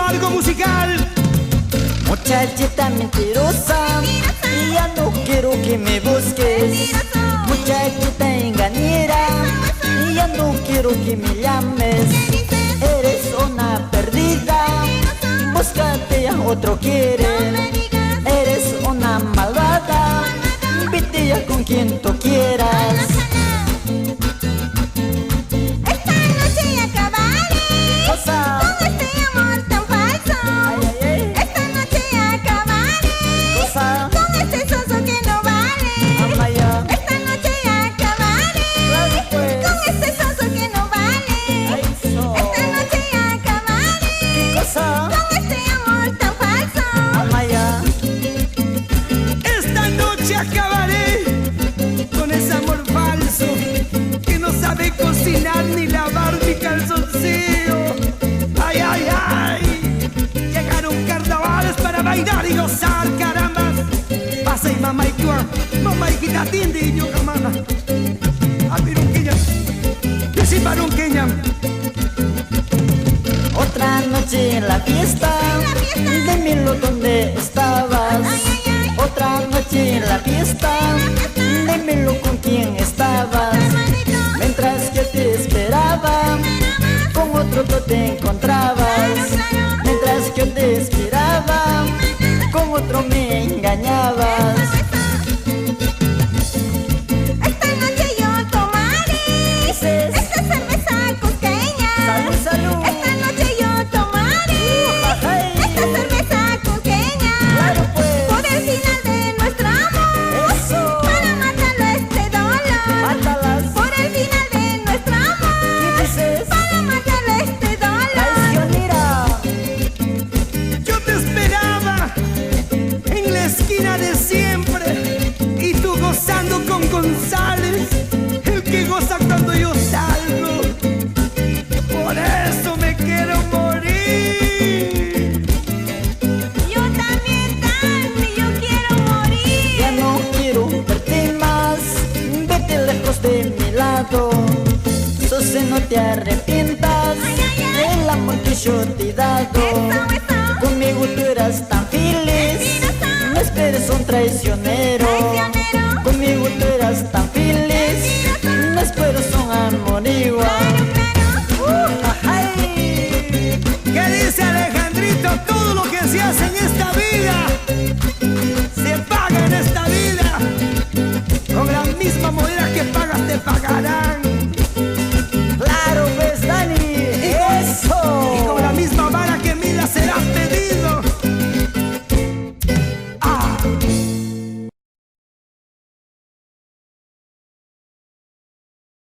algo musical. Muchachita mentirosa, y ya no quiero que me busques. Muchachita engañera, y ya no quiero que me llames. Eres una perdida, búscate a otro quiere. Eres una malvada, vete ya con quien tú quieras. Esta noche acabaré con este amor tan falso. Esta noche acabaré con este soso que no vale. Esta noche acabaré con este soso que no vale. Esta noche acabaré con este amor tan falso. Esta noche acabaré con ese amor falso que no sabe cocinar ni lavar mi calzoncillo. Ay, ay, ay. Llegaron carnavales para bailar y gozar, carambas. Pasa y mamá y tú, mamá y hijita tindi y yo camana. A pirunquilla, y si parunquilla. Otra noche en la fiesta, dímelo dónde estabas. Otra noche en la fiesta, dímelo con quién estabas. Mientras que te esperaba, con otro tú te encontrabas. Mientras que te esperaba, con otro me engañabas. Esta noche yo tomaré esta cerveza cusqueña. Salud, salud. Esta noche yo tomaré esta cerveza cusqueña. Claro, pues. Por el final de nuestro amor, Eso. para matarlo este dolor. Mátalas. Por el final de nuestro amor, ¿Qué dices? para matarlo este dolor. Traicionera. Yo te esperaba en la esquina de siempre y tú gozando con González, el que goza cuando yo salgo. Por eso me quiero morir. Yo también, Tami, yo quiero morir. Ya no quiero verte más, vete lejos de mi lado. Sose, no te arrepientas del amor que yo te he dado. Conmigo tú eras tan feliz, no esperes un traicionero. Conmigo tú eras tan feliz, no esperes un amor igual. ¡Ay! ¿Qué dice Alejandrito? Todo lo que se hace en esta vida se paga en esta vida. Con la misma moneda que pagas te pagarán.